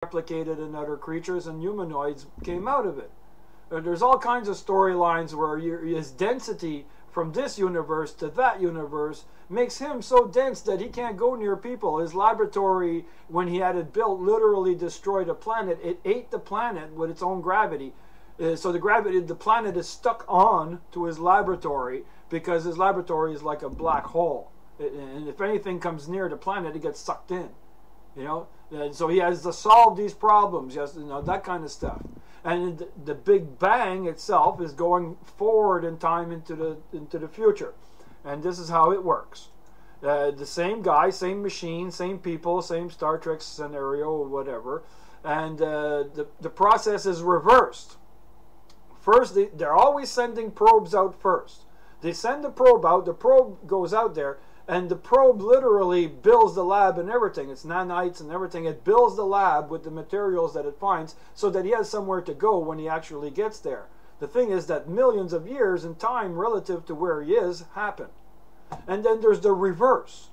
replicated in other creatures, and humanoids came out of it. There's all kinds of storylines where his density from this universe to that universe makes him so dense that he can't go near people. His laboratory, when he had it built, literally destroyed a planet. It ate the planet with its own gravity. So the planet is stuck on to his laboratory because his laboratory is like a black hole. And if anything comes near the planet, it gets sucked in. You know, and so he has to solve these problems. Yes, you know, that kind of stuff. And the Big Bang itself is going forward in time into the future, and this is how it works. The same guy, same machine, same people, same Star Trek scenario or whatever, and the process is reversed. First, they're always sending probes out first. They send the probe out. The probe goes out there. And the probe literally builds the lab and everything. It's nanites and everything. It builds the lab with the materials that it finds so that he has somewhere to go when he actually gets there. The thing is that millions of years in time relative to where he is happen. And then there's the reverse.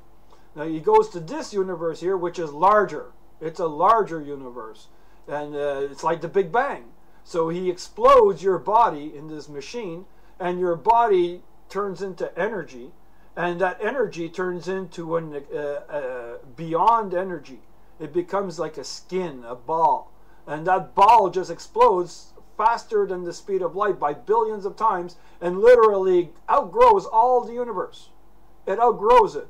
Now he goes to this universe here, which is larger. It's a larger universe. And it's like the Big Bang. So he explodes your body in this machine, and your body turns into energy. And that energy turns into an beyond energy. It becomes like a skin, a ball. And that ball just explodes faster than the speed of light by billions of times and literally outgrows all the universe. It outgrows it.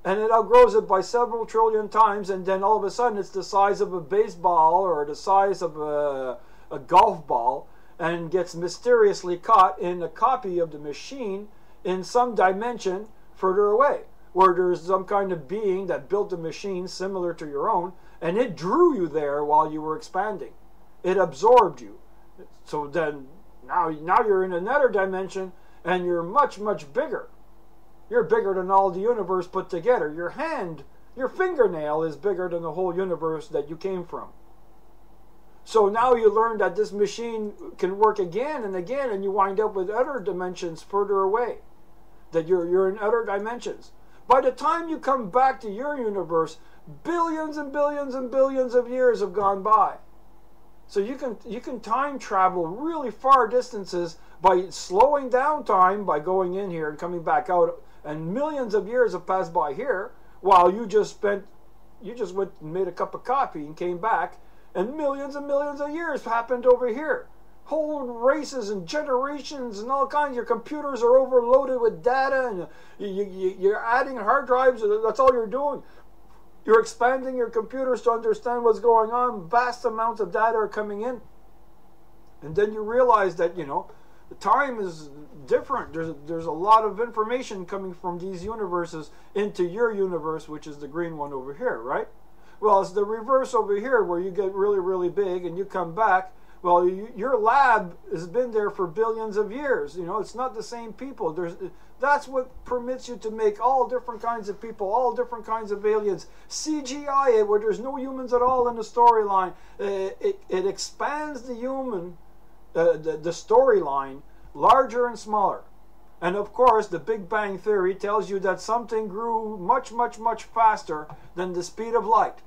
And it outgrows it by several trillion times, and then all of a sudden it's the size of a baseball or the size of a golf ball, and gets mysteriously caught in a copy of the machine in some dimension further away, where there's some kind of being that built a machine similar to your own, and it drew you there while you were expanding. It absorbed you. So then now you're in another dimension, and you're much, much bigger. You're bigger than all the universe put together. Your hand, your fingernail is bigger than the whole universe that you came from. So now you learn that this machine can work again and again, and you wind up with other dimensions further away. That you're in other dimensions. By the time you come back to your universe, billions and billions and billions of years have gone by. So you can time travel really far distances by slowing down time by going in here and coming back out, and millions of years have passed by here while you just went and made a cup of coffee and came back, and millions of years happened over here. Whole races and generations and all kinds. Your computers are overloaded with data, and you're adding hard drives. That's all you're doing. You're expanding your computers to understand what's going on. Vast amounts of data are coming in, and then you realize that the time is different. There's a lot of information coming from these universes into your universe, which is the green one over here, right? Well, it's the reverse over here where you get really, really big and you come back. Well, your lab has been there for billions of years. It's not the same people. That's what permits you to make all different kinds of people, all different kinds of aliens. CGI it, where there's no humans at all in the storyline. It expands the human, the storyline, larger and smaller. And of course, the Big Bang Theory tells you that something grew much, much, much faster than the speed of light.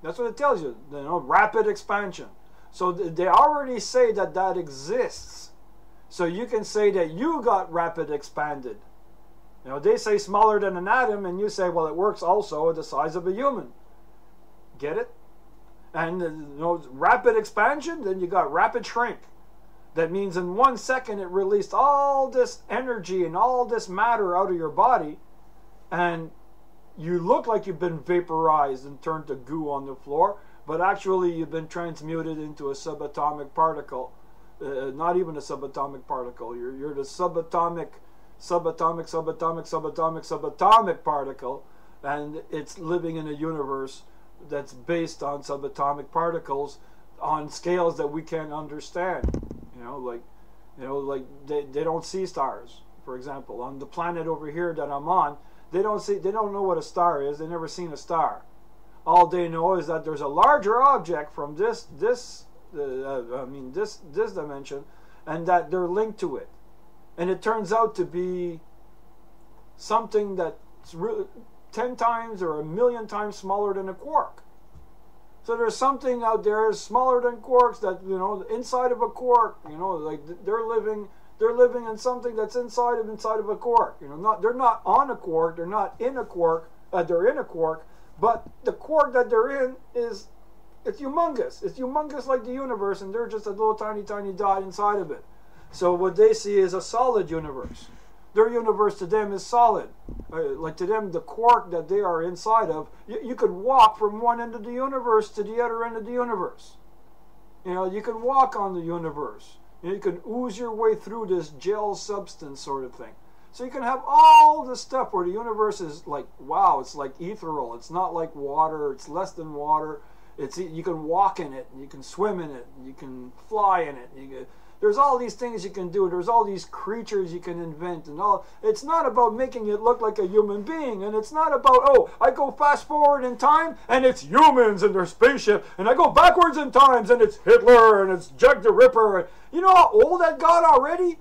That's what it tells you. Rapid expansion. So they already say that exists. So you can say that you got rapid expanded. They say smaller than an atom, and you say, well, it works also at the size of a human. Get it? And rapid expansion, then you got rapid shrink. That means in 1 second it released all this energy and all this matter out of your body, and you look like you've been vaporized and turned to goo on the floor, but actually you've been transmuted into a subatomic particle. Not even a subatomic particle. You're the subatomic particle, and it's living in a universe that's based on subatomic particles on scales that we can't understand. They don't see stars, for example. On the planet over here that I'm on, they don't know what a star is. They've never seen a star. All they know is that there's a larger object from this dimension, and that they're linked to it. And it turns out to be something that's 10 times or 1,000,000 times smaller than a quark. So there's something out there smaller than quarks that, inside of a quark, like they're living in something that's inside of a quark. They're not on a quark, they're not in a quark, they're in a quark, but the quark that they're in it's humongous. It's humongous like the universe, and they're just a little tiny dot inside of it. So what they see is a solid universe. Their universe to them is solid. Like to them, the quark that they are inside of, you could walk from one end of the universe to the other end of the universe. You can walk on the universe. You can ooze your way through this gel substance sort of thing. So you can have all this stuff where the universe is like, wow, it's like ethereal. It's not like water. It's less than water. You can walk in it. You can swim in it. You can fly in it. There's all these things you can do. There's all these creatures you can invent and all. It's not about making it look like a human being, and it's not about, oh, I go fast forward in time and it's humans and their spaceship, and I go backwards in times and it's Hitler and it's Jack the Ripper. You know how old that got already?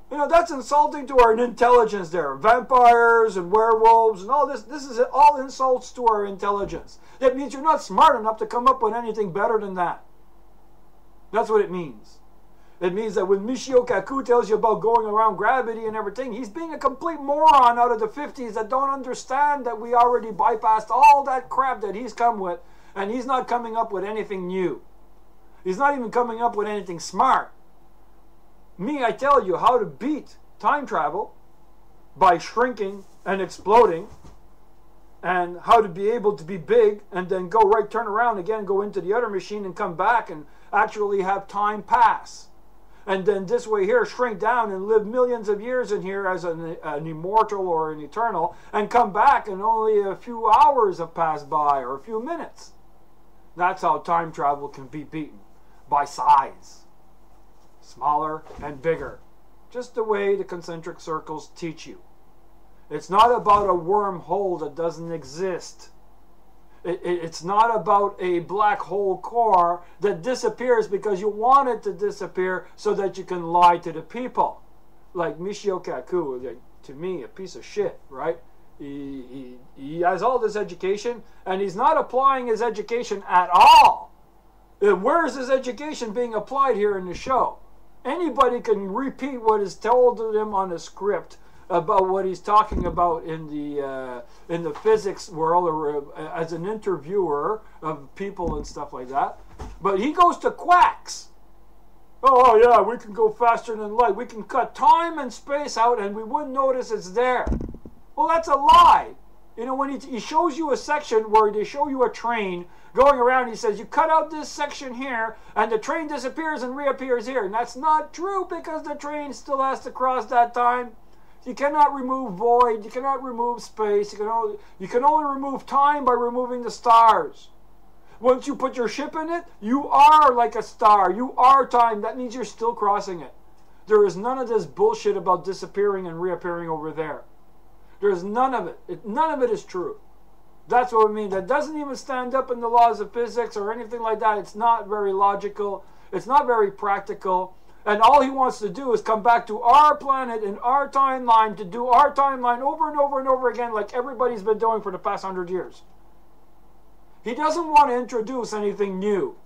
That's insulting to our intelligence there. Vampires and werewolves and all this. This is all insults to our intelligence. That means you're not smart enough to come up with anything better than that. That's what it means. It means that when Michio Kaku tells you about going around gravity and everything, he's being a complete moron out of the 50s that don't understand that we already bypassed all that crap that he's come with, and he's not coming up with anything new. He's not even coming up with anything smart. Me, I tell you how to beat time travel by shrinking and exploding, and how to be able to be big and then turn around again, go into the other machine and come back and actually have time pass. And then this way here, shrink down and live millions of years in here as an immortal or an eternal, and come back and only a few hours have passed by or a few minutes. That's how time travel can be beaten. By size. Smaller and bigger. Just the way the concentric circles teach you. It's not about a wormhole that doesn't exist. It's not about a black hole core that disappears because you want it to disappear so that you can lie to the people. Like Michio Kaku, to me, a piece of shit, right? He has all this education, and he's not applying his education at all. Where is his education being applied here in the show? Anybody can repeat what is told to them on a script about what he's talking about in the physics world, or as an interviewer of people and stuff like that. But he goes to quacks. Oh yeah, we can go faster than light. We can cut time and space out and we wouldn't notice it's there. Well, that's a lie. When he shows you a section where they show you a train going around, he says, you cut out this section here and the train disappears and reappears here. And that's not true, because the train still has to cross that time. You cannot remove void. You cannot remove space. You can only remove time by removing the stars. Once you put your ship in it, you are like a star. You are time. That means you're still crossing it. There is none of this bullshit about disappearing and reappearing over there. There's none of it. None of it is true. That's what I mean. That doesn't even stand up in the laws of physics or anything like that. It's not very logical. It's not very practical. And all he wants to do is come back to our planet and our timeline to do our timeline over and over and over again, like everybody's been doing for the past 100 years. He doesn't want to introduce anything new.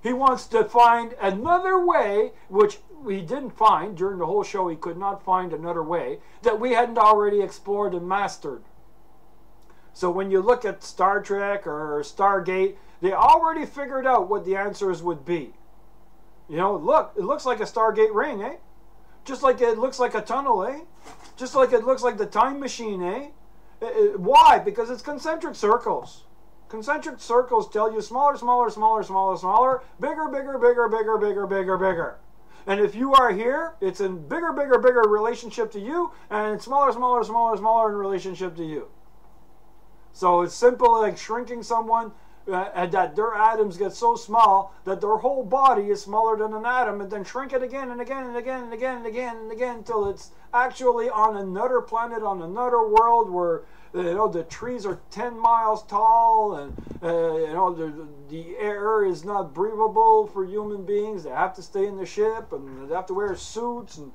He wants to find another way, which we didn't find during the whole show. He could not find another way that we hadn't already explored and mastered. So when you look at Star Trek or Stargate, they already figured out what the answers would be. Look, it looks like a Stargate ring, eh? Just like it looks like a tunnel, eh? Just like it looks like the time machine, eh? Why? Because it's concentric circles. Concentric circles tell you smaller, smaller, smaller, smaller, smaller, bigger, bigger, bigger, bigger, bigger, bigger, bigger. And if you are here, it's in bigger, bigger, bigger relationship to you, and it's smaller, smaller, smaller, smaller in relationship to you. So it's simple like shrinking someone, and that their atoms get so small that their whole body is smaller than an atom, and then shrink it again and again and again and again and again and again until it's actually on another planet, on another world where the trees are 10 miles tall, and the air is not breathable for human beings. They have to stay in the ship, and they have to wear suits, and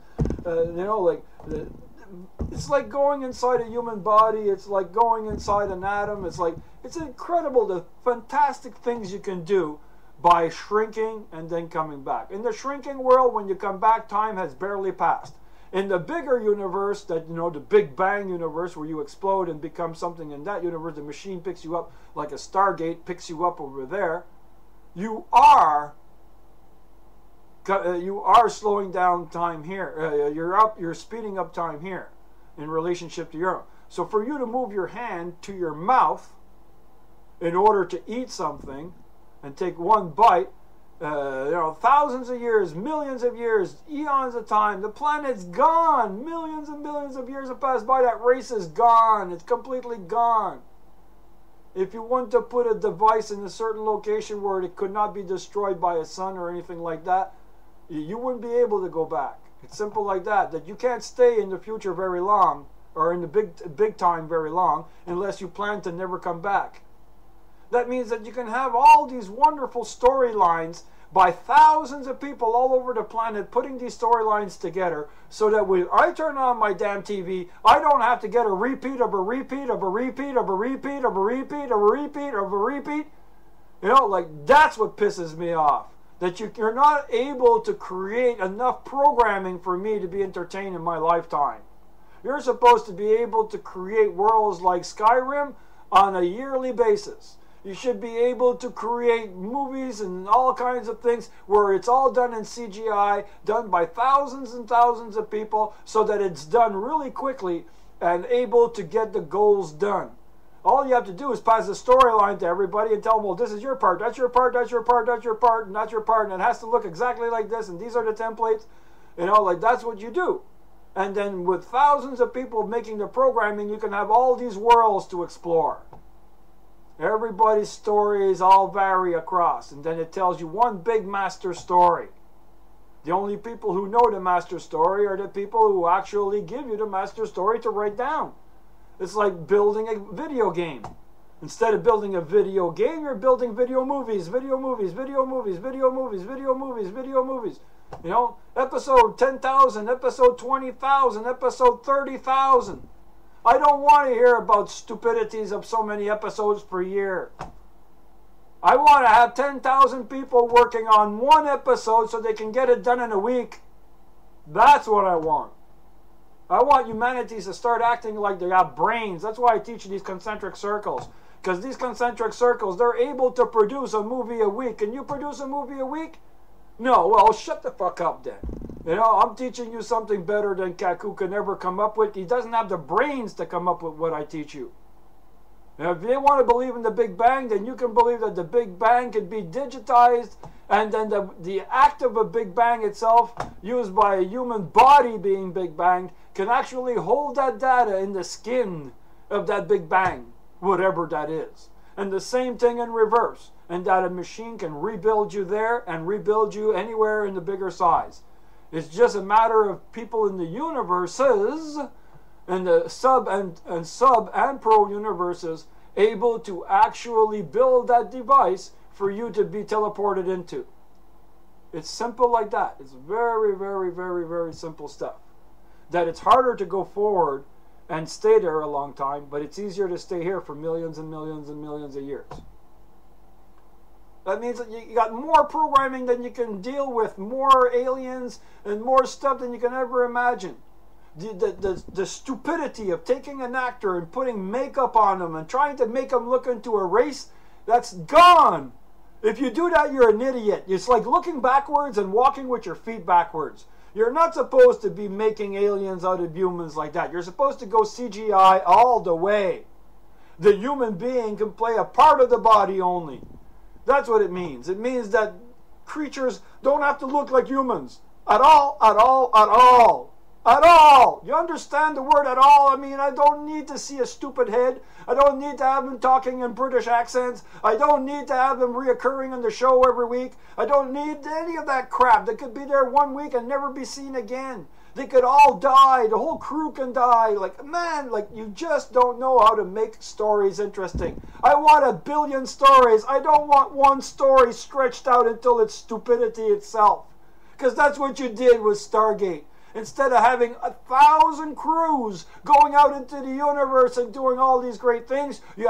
it's like going inside a human body. It's like going inside an atom. It's incredible the fantastic things you can do by shrinking and then coming back. In the shrinking world, when you come back, time has barely passed. In the bigger universe, that, you know, the Big Bang universe, where you explode and become something in that universe, the machine picks you up like a Stargate, picks you up over there. You are slowing down time here. You're speeding up time here in relationship to your own. So for you to move your hand to your mouth in order to eat something and take one bite, thousands of years, millions of years, eons of time, the planet's gone. Millions and millions of years have passed by. That race is gone. It's completely gone. If you want to put a device in a certain location where it could not be destroyed by a sun or anything like that, you wouldn't be able to go back. It's simple like that. That you can't stay in the future very long, or in the big time very long, unless you plan to never come back. That means that you can have all these wonderful storylines by thousands of people all over the planet putting these storylines together, so that when I turn on my damn TV, I don't have to get a repeat of a repeat of a repeat of a repeat of a repeat of a repeat of a repeat. You know, like, that's what pisses me off. That you're not able to create enough programming for me to be entertained in my lifetime. You're supposed to be able to create worlds like Skyrim on a yearly basis. You should be able to create movies and all kinds of things where it's all done in CGI, done by thousands and thousands of people, so that it's done really quickly and able to get the goals done. All you have to do is pass the storyline to everybody and tell them, well, this is your part, that's your part, that's your part, that's your part, and that's your part, and it has to look exactly like this, and these are the templates. You know, like, that's what you do. And then with thousands of people making the programming, you can have all these worlds to explore. Everybody's stories all vary across, and then it tells you one big master story. The only people who know the master story are the people who actually give you the master story to write down. It's like building a video game. Instead of building a video game, you're building video movies, video movies, video movies, video movies, video movies, video movies. You know, episode 10,000, episode 20,000, episode 30,000. I don't want to hear about stupidities of so many episodes per year. I want to have 10,000 people working on one episode so they can get it done in a week. That's what I want. I want humanity to start acting like they have brains. That's why I teach these concentric circles. Because these concentric circles, they're able to produce a movie a week. Can you produce a movie a week? No. Well, shut the fuck up then. You know, I'm teaching you something better than Kaku can ever come up with. He doesn't have the brains to come up with what I teach you. Now, if you want to believe in the Big Bang, then you can believe that the Big Bang can be digitized, and then the act of a Big Bang itself, used by a human body being Big Banged, can actually hold that data in the skin of that Big Bang, whatever that is. And the same thing in reverse, and that a machine can rebuild you there and rebuild you anywhere in the bigger size. It's just a matter of people in the universes, and the sub and pro universes, able to actually build that device for you to be teleported into. It's simple like that. It's very, very, very, very simple stuff. That it's harder to go forward and stay there a long time, but it's easier to stay here for millions and millions and millions of years. That means that you got more programming than you can deal with, more aliens and more stuff than you can ever imagine. The stupidity of taking an actor and putting makeup on them and trying to make them look into a race, that's gone. If you do that, you're an idiot. It's like looking backwards and walking with your feet backwards. You're not supposed to be making aliens out of humans like that. You're supposed to go CGI all the way. The human being can play a part of the body only. That's what it means. It means that creatures don't have to look like humans. At all, at all, at all. At all. You understand the word at all? I mean, I don't need to see a stupid head. I don't need to have them talking in British accents. I don't need to have them reoccurring on the show every week. I don't need any of that crap. They could be there 1 week and never be seen again. They could all die. The whole crew can die. Like, man, like, you just don't know how to make stories interesting. I want 1 billion stories. I don't want one story stretched out until it's stupidity itself. Because that's what you did with Stargate. Instead of having 1,000 crews going out into the universe and doing all these great things, you